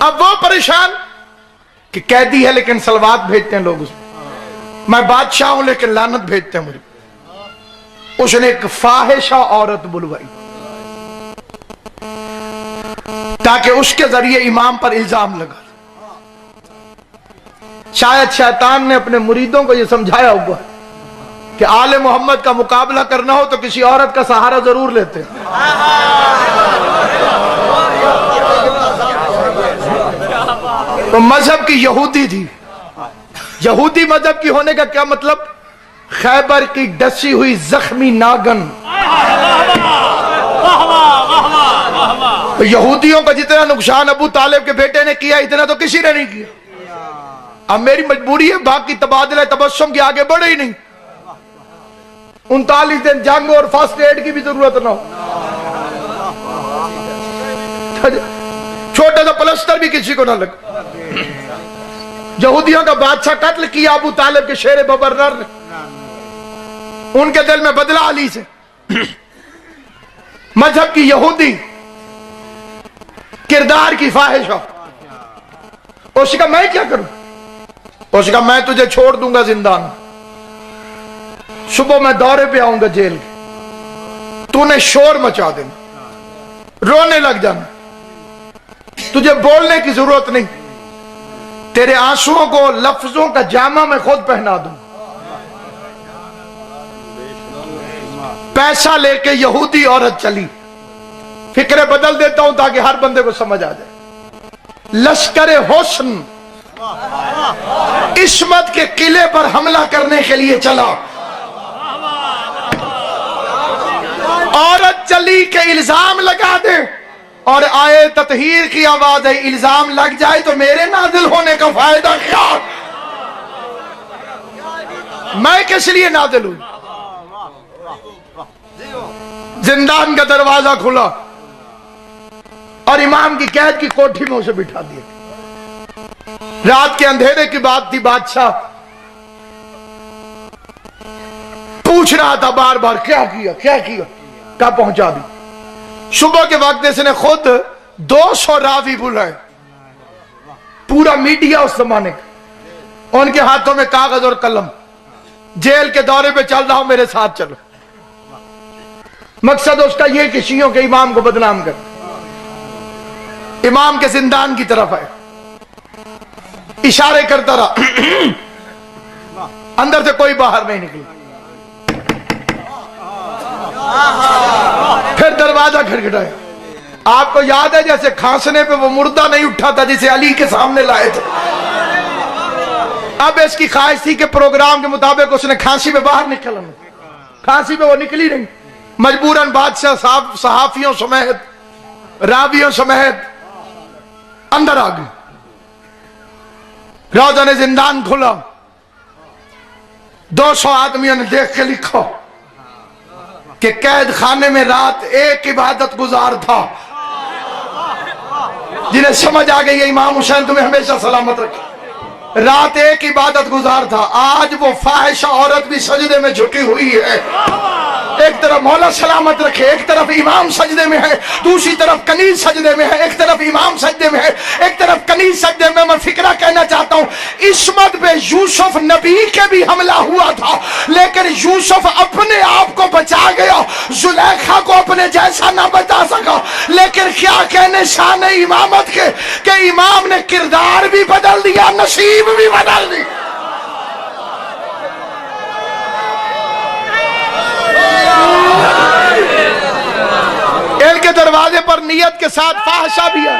अब वो परेशान कि कैदी है लेकिन सलवात भेजते हैं लोग उसमें, मैं बादशाह हूं लेकिन लानत भेजते हैं मुझे। उसने एक फाहिशा औरत बुलवाई ताकि उसके जरिए इमाम पर इल्जाम लगा। शायद शैतान ने अपने मुरीदों को यह समझाया हुआ कि आले मोहम्मद का मुकाबला करना हो तो किसी औरत का सहारा जरूर लेते हैं। तो मजहब की यहूदी थी। यहूदी मजहब की होने का क्या मतलब? खैबर की डसी हुई जख्मी नागन। तो यहूदियों का जितना नुकसान अबू तालिब के बेटे ने किया इतना तो किसी ने नहीं किया। अब मेरी मजबूरी है बाकी तबादला तबस्सुम के आगे बढ़े ही नहीं। 39 दिन जंग और फर्स्ट एड की भी जरूरत ना हो, छोटा सा प्लस्टर भी किसी को ना लगे। यहूदियों का बादशाह कत्ल किया अबू तालिब के शेर बबरर ने। उनके दिल में बदला अली से। मजहब की यहूदी, किरदार की फाहिशा। उसका मैं क्या करूं? उसका मैं तुझे छोड़ दूंगा जिंदान, सुबह मैं दौरे पे आऊंगा जेल के, तूने शोर मचा देना, रोने लग जाना, तुझे बोलने की जरूरत नहीं, तेरे आंसुओं को लफ्जों का जामा मैं खुद पहना दूं। पैसा लेके यहूदी औरत चली। फिक्रे बदल देता हूं ताकि हर बंदे को समझ आ जाए। लश्कर हुस्न इस्मत के किले पर हमला करने के लिए चला। औरत चली के इल्जाम लगा दे और आए ततहीर की आवाज है, इल्जाम लग जाए तो मेरे नाजिल होने का फायदा क्या? मैं किस लिए नाजिल हुई? जिंदान का दरवाजा खुला और इमाम की कैद की कोठी में उसे बिठा दिया। रात के अंधेरे की बात थी। बादशाह पूछ रहा था बार बार, क्या किया क्या किया, कब पहुंचा दी। सुबह के वक्त इसने खुद 200 रावी बुलाए, पूरा मीडिया उस जमाने का, उनके हाथों में कागज और कलम, जेल के दौरे पे चल रहा हूं, मेरे साथ चलो। मकसद उसका यह कि शियों के इमाम को बदनाम कर। इमाम के जिंदान की तरफ है, इशारे करता रहा। अंदर से कोई बाहर नहीं निकला। फिर दरवाजा खटखटाया। आपको याद है जैसे खांसने पे वो मुर्दा नहीं उठा था जिसे अली के सामने लाए थे। अब इसकी ख्वाहिश थी कि प्रोग्राम के मुताबिक उसने खांसी में बाहर निकलना। खांसी में वो निकली नहीं। मजबूरन बादशाह साहब सहाफियों समेत रावियों समेत अंदर आ गए। राजा ने जिंदान खोला। 200 आदमियों ने देख के लिखा कि कैद खाने में रात एक इबादत गुजार था। जिन्हें समझ आ गई इमाम हुसैन तुम्हें हमेशा सलामत रखे। रात एक इबादत गुजार था। आज वो फाहिशा औरत भी सजदे में झुकी हुई है। एक तरफ मौला सलामत रखे, एक तरफ इमाम सजदे में है, दूसरी तरफ कनीज सजदे में है, एक तरफ इमाम सजदे में है, एक तरफ कनीज सजदे में। मैं फिक्रा कहना चाहता हूं, इस्मत पे यूसुफ नबी के भी हमला हुआ था, लेकिन यूसुफ अपने आप को बचा गया। जुलेखा को अपने जैसा ना बचा सका, लेकिन क्या कहने शान इमामत के कि इमाम ने किरदार भी बदल दिया, नसीब भी बदल दी। इनके दरवाजे पर नियत के साथ फाहशा भी है।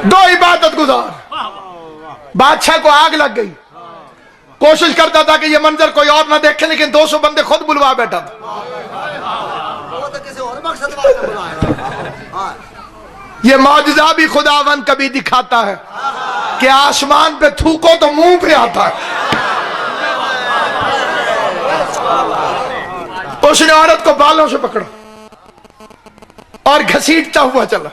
दो इबादत गुजार। बादशाह को आग लग गई। कोशिश करता था कि ये मंजर कोई और ना देखे, लेकिन 200 बंदे खुद बुलवा बैठा था। ये मौजज़ा भी खुदावन कभी दिखाता है कि आसमान पे थूको तो मुंह पे आता है। उसने औरत को बालों से पकड़ा और घसीटता हुआ चला।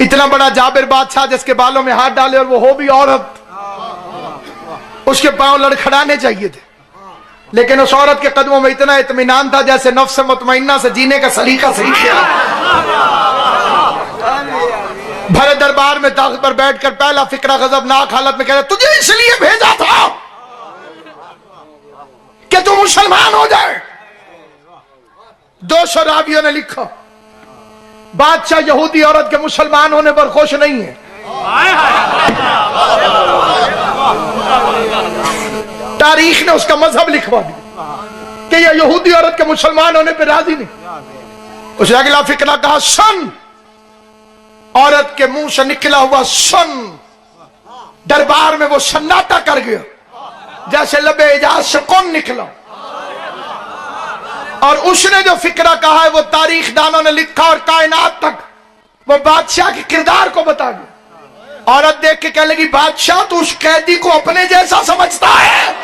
इतना बड़ा जाबिर बादशाह जिसके बालों में हाथ डाले और वो हो भी औरत, उसके पांव लड़खड़ाने चाहिए थे। लेकिन उस औरत के कदमों में इतना इत्मीनान था जैसे नफ्स मुतमइन्ना से जीने का सलीका सीखा। भरे दरबार में ताकत पर बैठकर पहला फिक्रा गजबनाक हालत में कह रहा, तुझे इसलिए भेजा था कि तू मुसलमान हो जाए। 200 रावियों ने लिखा, बादशाह यहूदी औरत के मुसलमान होने पर खुश नहीं है। तारीख ने उसका मजहब लिखवा दिया कि यह यहूदी औरत के मुसलमान होने पर राजी नहीं। उसने अगला फिक्रा कहा, सन। औरत के मुंह से निकला हुआ सन दरबार में वो सन्नाटा कर गया जैसे लबे इजाज से कौन निकला। और उसने जो फिक्रा कहा है वो तारीख दानों ने लिखा और कायनात तक वो बादशाह के किरदार को बता गया। औरत देख के कहने लगी, बादशाह तू उस कैदी को अपने जैसा समझता है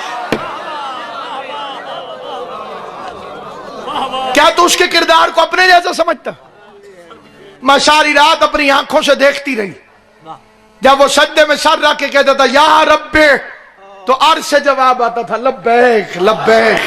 क्या? तू उसके किरदार को अपने जैसा समझता? मैं सारी रात अपनी आंखों से देखती रही। जब वो सज्दे में सर रख के कहता था या रब्बे, तो अर्श से जवाब आता था लब्बैक लब्बैक।